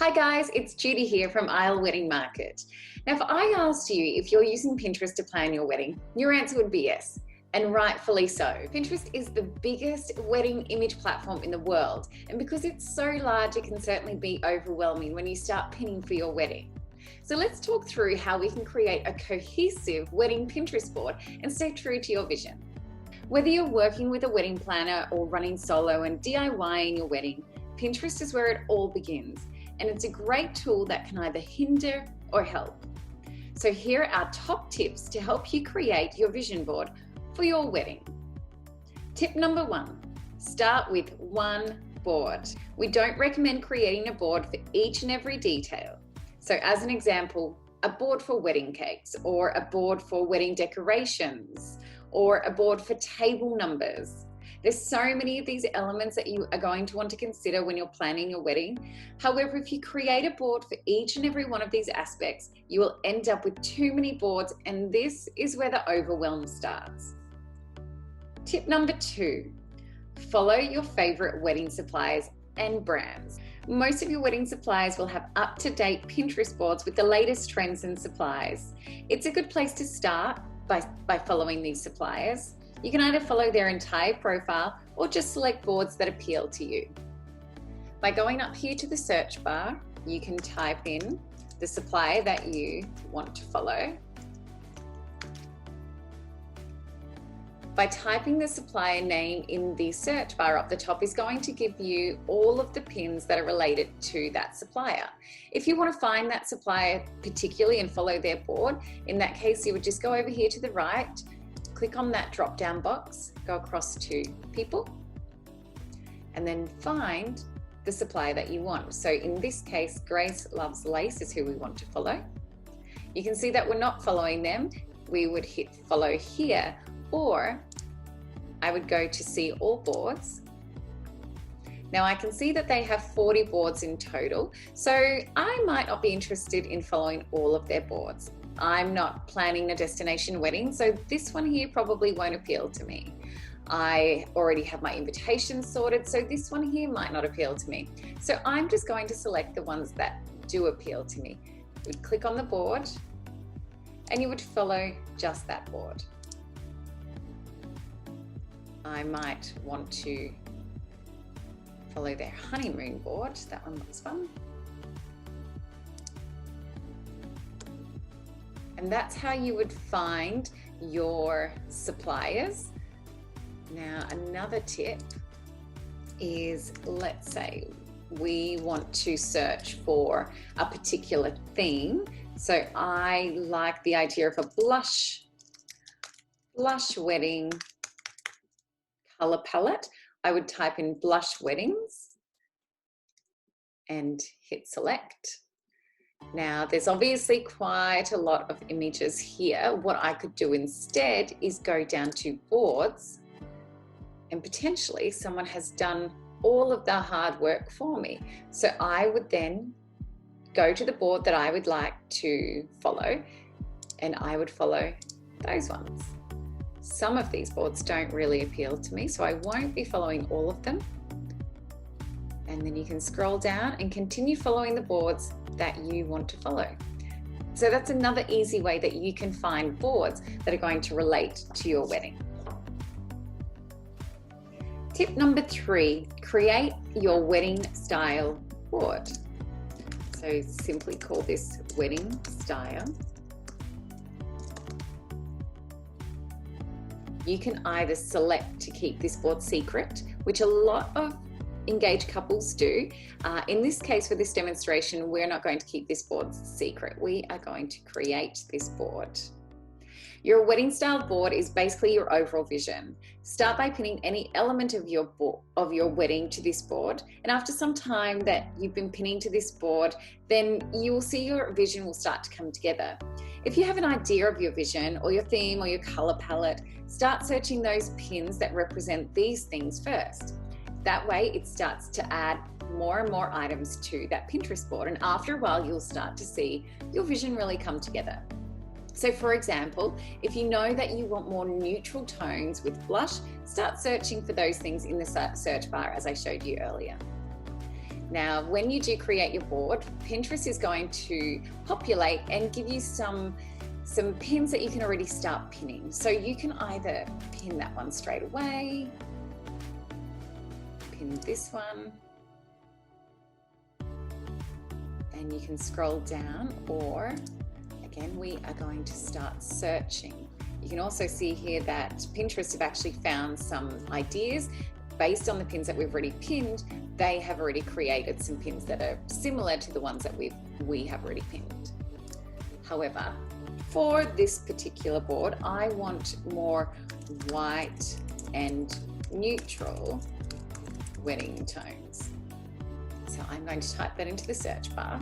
Hi guys, it's Judy here from Isle Wedding Market. Now if I asked you if you're using Pinterest to plan your wedding, your answer would be yes, and rightfully so. Pinterest is the biggest wedding image platform in the world, and because it's so large it can certainly be overwhelming when you start pinning for your wedding. So let's talk through how we can create a cohesive wedding Pinterest board and stay true to your vision. Whether you're working with a wedding planner or running solo and DIYing your wedding, Pinterest is where it all begins. And it's a great tool that can either hinder or help. So here are our top tips to help you create your vision board for your wedding. Tip number 1, start with one board. We don't recommend creating a board for each and every detail. So as an example, a board for wedding cakes, or a board for wedding decorations, or a board for table numbers. There's so many of these elements that you are going to want to consider when you're planning your wedding. However, if you create a board for each and every one of these aspects, you will end up with too many boards, and this is where the overwhelm starts. Tip number 2, follow your favorite wedding suppliers and brands. Most of your wedding suppliers will have up-to-date Pinterest boards with the latest trends and supplies. It's a good place to start by following these suppliers. You can either follow their entire profile or just select boards that appeal to you. By going up here to the search bar, you can type in the supplier that you want to follow. By typing the supplier name in the search bar up the top is going to give you all of the pins that are related to that supplier. If you want to find that supplier particularly and follow their board, in that case you would just go over here to the right, click on that drop down box, go across to people, and then find the supplier that you want. So in this case, Grace Loves Lace is who we want to follow. You can see that we're not following them. We would hit follow here, or I would go to see all boards. Now I can see that they have 40 boards in total, so I might not be interested in following all of their boards. I'm not planning a destination wedding, so this one here probably won't appeal to me. I already have my invitations sorted, so this one here might not appeal to me. So I'm just going to select the ones that do appeal to me. You'd click on the board and you would follow just that board. I might want to follow their honeymoon board. That one looks fun. And that's how you would find your suppliers. Now, another tip is, let's say we want to search for a particular theme. So I like the idea of a blush wedding color palette. I would type in blush weddings and hit select. Now, there's obviously quite a lot of images here. What I could do instead is go down to boards, and potentially someone has done all of the hard work for me. So I would then go to the board that I would like to follow, and I would follow those ones. Some of these boards don't really appeal to me, so I won't be following all of them. And then you can scroll down and continue following the boards that you want to follow. So that's another easy way that you can find boards that are going to relate to your wedding. Tip number 3, create your wedding style board. So simply call this wedding style. You can either select to keep this board secret, which a lot of engaged couples do. In this case, for this demonstration, we're not going to keep this board secret. We are going to create this board. Your wedding style board is basically your overall vision. Start by pinning any element of your wedding to this board, and after some time that you've been pinning to this board, then you will see your vision will start to come together. If you have an idea of your vision or your theme or your color palette, start searching those pins that represent these things first. That way it starts to add more and more items to that Pinterest board, and after a while you'll start to see your vision really come together. So for example, if you know that you want more neutral tones with blush, start searching for those things in the search bar as I showed you earlier. Now, when you do create your board, Pinterest is going to populate and give you some pins that you can already start pinning. So you can either pin that one straight away, pin this one, and you can scroll down, or again, we are going to start searching. You can also see here that Pinterest have actually found some ideas based on the pins that we've already pinned. They have already created some pins that are similar to the ones that we have already pinned. However, for this particular board, I want more white and neutral wedding tones. So I'm going to type that into the search bar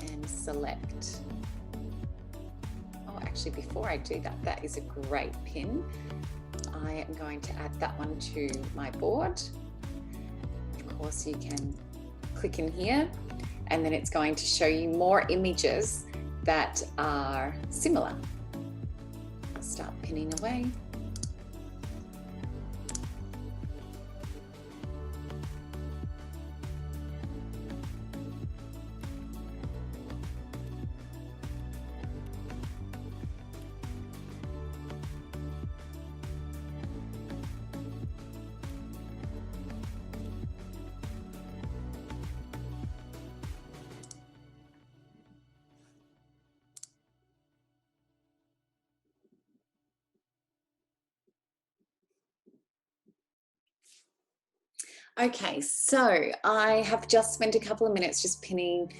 and select. Oh, actually, before I do that, that is a great pin. I am going to add that one to my board. Of course, you can click in here, and then it's going to show you more images that are similar. I'll start pinning away. Okay, so I have just spent a couple of minutes just pinning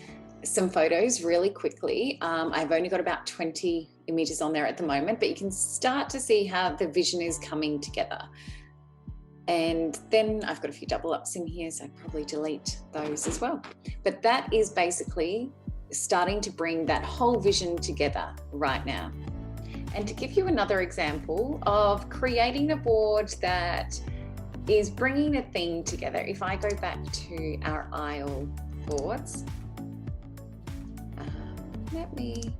some photos really quickly. I've only got about 20 images on there at the moment, but you can start to see how the vision is coming together. And then I've got a few double ups in here, so I'd probably delete those as well. But that is basically starting to bring that whole vision together right now. And to give you another example of creating a board that is bringing a theme together, if I go back to our aisle boards, let me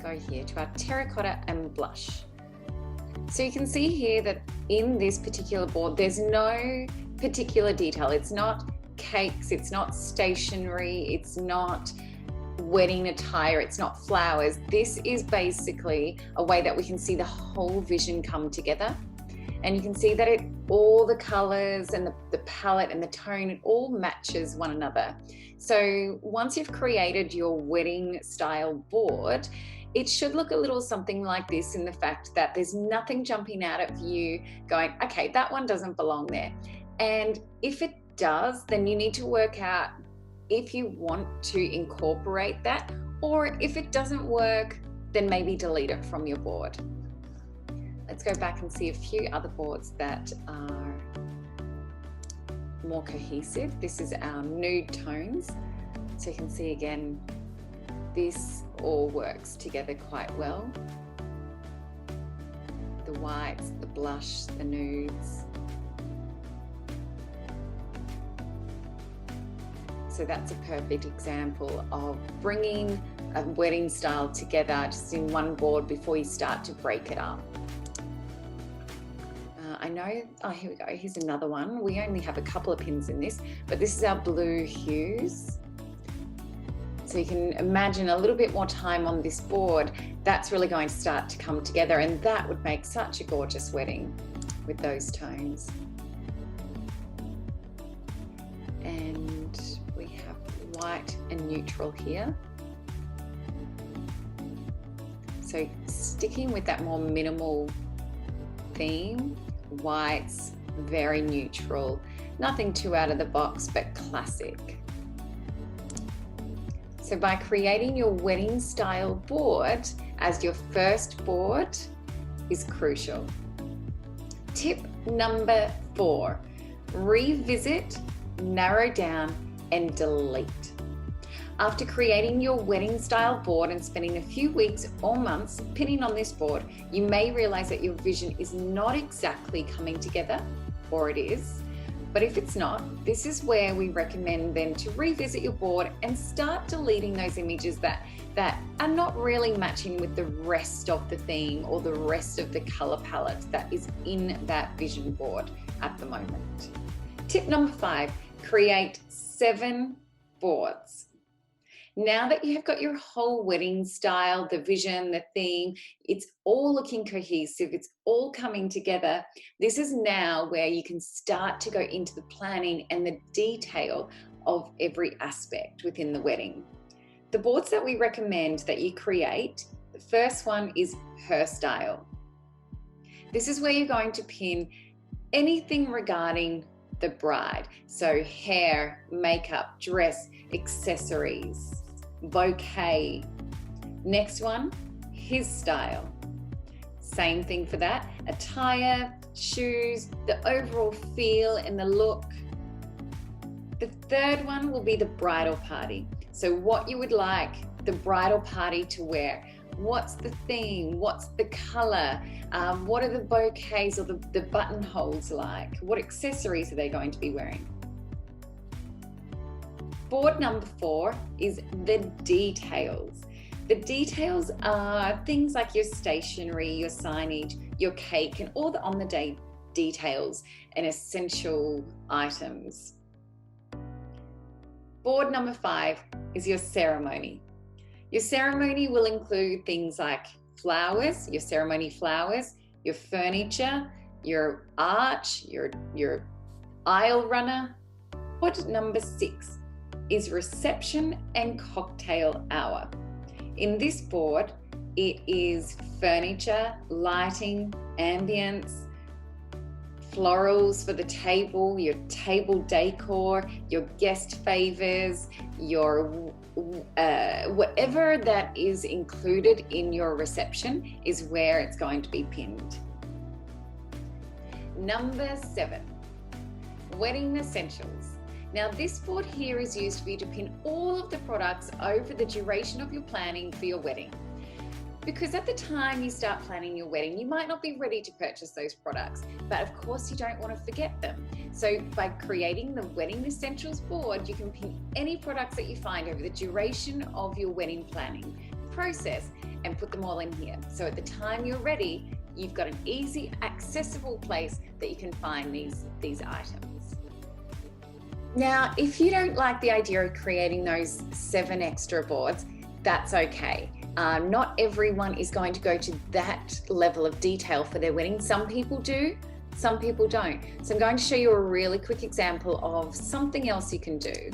go here to our terracotta and blush. So you can see here that in this particular board, there's no particular detail. It's not cakes, it's not stationery, it's not wedding attire, it's not flowers. This is basically a way that we can see the whole vision come together. And you can see that all the colors and the palette and the tone, it all matches one another. So once you've created your wedding style board, it should look a little something like this, in the fact that there's nothing jumping out at you going, okay, that one doesn't belong there. And if it does, then you need to work out if you want to incorporate that, or if it doesn't work, then maybe delete it from your board. Let's go back and see a few other boards that are more cohesive. This is our nude tones. So you can see again, this all works together quite well. The whites, the blush, the nudes. So that's a perfect example of bringing a wedding style together just in one board before you start to break it up. I know, oh, here we go, here's another one. We only have a couple of pins in this, but this is our blue hues. So you can imagine a little bit more time on this board, that's really going to start to come together, and that would make such a gorgeous wedding with those tones. And we have white and neutral here. So sticking with that more minimal theme, whites, very neutral, nothing too out of the box, but classic. So by creating your wedding style board as your first board is crucial. Tip number 4, revisit, narrow down, and delete. After creating your wedding style board and spending a few weeks or months pinning on this board, you may realize that your vision is not exactly coming together, or it is. But if it's not, this is where we recommend then to revisit your board and start deleting those images that are not really matching with the rest of the theme or the rest of the color palette that is in that vision board at the moment. Tip number 5, Create 7 boards. Now that you have got your whole wedding style, the vision, the theme, it's all looking cohesive, it's all coming together. This is now where you can start to go into the planning and the detail of every aspect within the wedding. The boards that we recommend that you create, the first one is her style. This is where you're going to pin anything regarding the bride. So hair, makeup, dress, accessories, bouquet. Next one, his style. Same thing for that. Attire, shoes, the overall feel and the look. The third one will be the bridal party. So what you would like the bridal party to wear. What's the theme? What's the color? What are the bouquets or the buttonholes like? What accessories are they going to be wearing? Board number 4 is the details. The details are things like your stationery, your signage, your cake, and all the on-the-day details and essential items. Board number 5 is your ceremony. Your ceremony will include things like flowers, your ceremony flowers, your furniture, your arch, your aisle runner. Board number 6 is reception and cocktail hour. In this board, it is furniture, lighting, ambience, florals for the table, your table decor, your guest favors, your whatever that is included in your reception is where it's going to be pinned. Number 7, wedding essentials. Now this board here is used for you to pin all of the products over the duration of your planning for your wedding. Because at the time you start planning your wedding, you might not be ready to purchase those products, but of course you don't want to forget them. So by creating the wedding essentials board, you can pin any products that you find over the duration of your wedding planning process and put them all in here. So at the time you're ready, you've got an easy, accessible place that you can find these items. Now, if you don't like the idea of creating those 7 extra boards, that's okay. Not everyone is going to go to that level of detail for their wedding. Some people do, some people don't. So I'm going to show you a really quick example of something else you can do.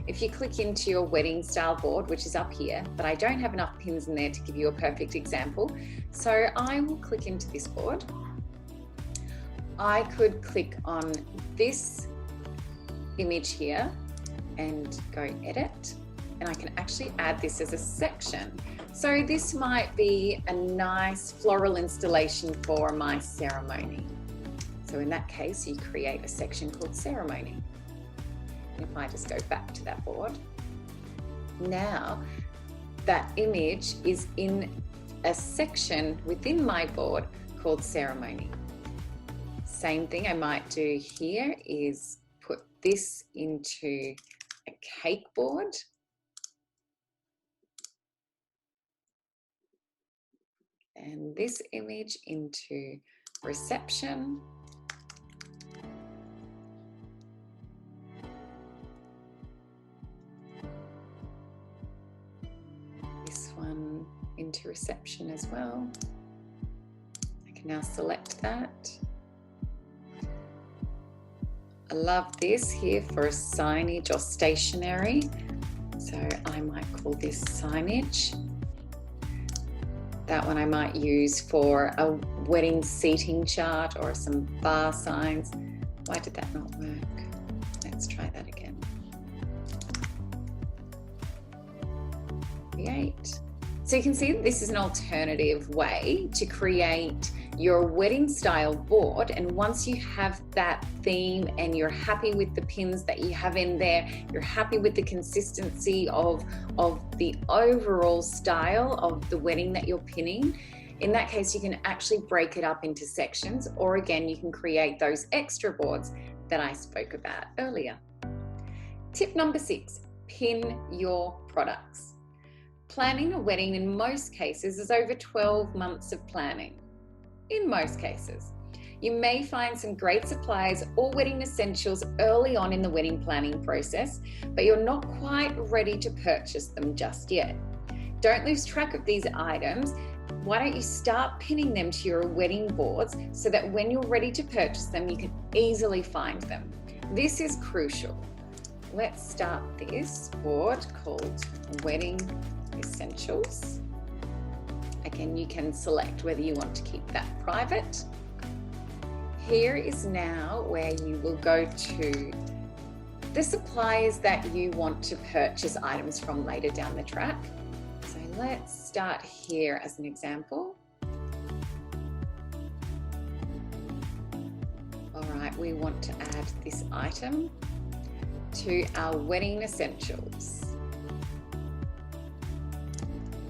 If you click into your wedding style board, which is up here, but I don't have enough pins in there to give you a perfect example. So I will click into this board. I could click on this image here and go edit, and I can actually add this as a section. So this might be a nice floral installation for my ceremony. So in that case, you create a section called ceremony. And if I just go back to that board, now that image is in a section within my board called ceremony. Same thing I might do here is put this into a cake board. And this image into reception. This one into reception as well. I can now select that. I love this here for a signage or stationery. So I might call this signage. That one I might use for a wedding seating chart or some bar signs. Why did that not work? Let's try that again. Create. So you can see this is an alternative way to create your wedding style board, and once you have that theme and you're happy with the pins that you have in there, you're happy with the consistency of the overall style of the wedding that you're pinning, in that case you can actually break it up into sections, or again you can create those extra boards that I spoke about earlier. Tip number 6, pin your products. Planning a wedding in most cases is over 12 months of planning. In most cases, You may find some great supplies or wedding essentials early on in the wedding planning process, but you're not quite ready to purchase them just yet. Don't lose track of these items. Why don't you start pinning them to your wedding boards so that when you're ready to purchase them, you can easily find them. This is crucial. Let's start this board called Wedding Essentials. Again, you can select whether you want to keep that private. Here is now where you will go to the suppliers that you want to purchase items from later down the track. So let's start here as an example. All right, we want to add this item to our wedding essentials.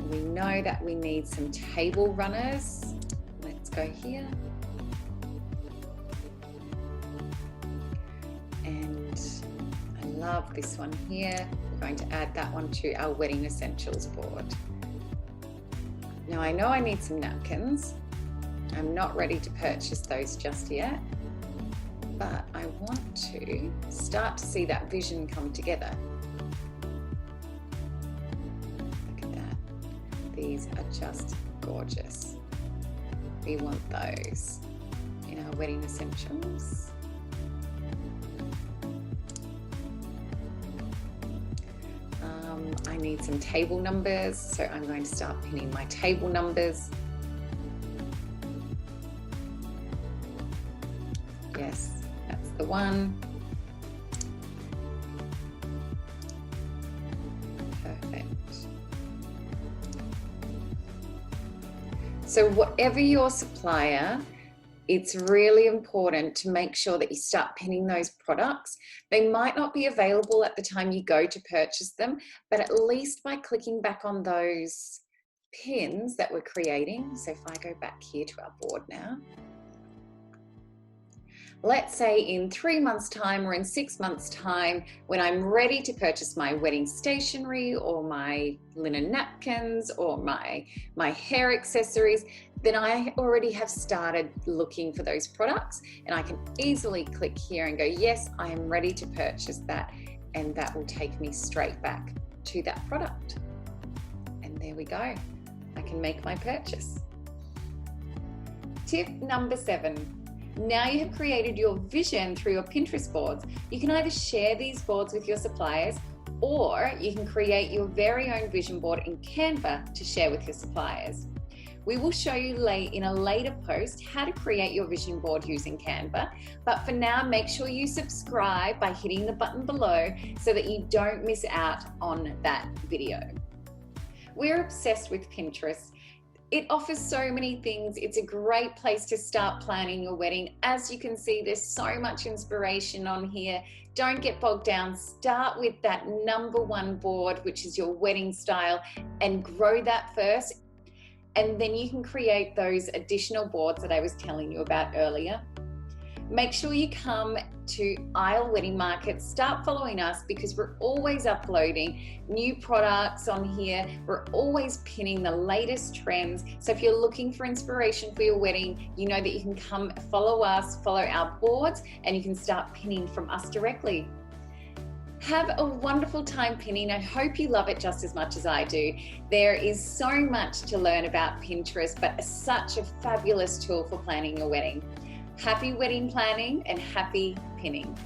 We know that we need some table runners. Let's go here. And I love this one here. We're going to add that one to our wedding essentials board. Now I know I need some napkins. I'm not ready to purchase those just yet, but I want to start to see that vision come together. Look at that. These are just gorgeous. We want those in our wedding essentials. I need some table numbers, so I'm going to start pinning my table numbers. Yes, that's the one. Perfect. So whatever your supplier, it's really important to make sure that you start pinning those products. They might not be available at the time you go to purchase them, but at least by clicking back on those pins that we're creating. So if I go back here to our board now, let's say in 3 months' time or in 6 months' time, when I'm ready to purchase my wedding stationery or my linen napkins or my hair accessories, then I already have started looking for those products, and I can easily click here and go, yes, I am ready to purchase that, and that will take me straight back to that product. And there we go. I can make my purchase. Tip number 7. Now you have created your vision through your Pinterest boards. You can either share these boards with your suppliers, or you can create your very own vision board in Canva to share with your suppliers. We will show you in a later post how to create your vision board using Canva, but for now, make sure you subscribe by hitting the button below so that you don't miss out on that video. We're obsessed with Pinterest. It offers so many things. It's a great place to start planning your wedding. As you can see, there's so much inspiration on here. Don't get bogged down. Start with that number 1 board, which is your wedding style, and grow that first. And then you can create those additional boards that I was telling you about earlier. Make sure you come to Isle Wedding Market. Start following us because we're always uploading new products on here. We're always pinning the latest trends. So if you're looking for inspiration for your wedding, you know that you can come follow us, follow our boards, and you can start pinning from us directly. Have a wonderful time pinning. I hope you love it just as much as I do. There is so much to learn about Pinterest, but such a fabulous tool for planning your wedding. Happy wedding planning and happy pinning.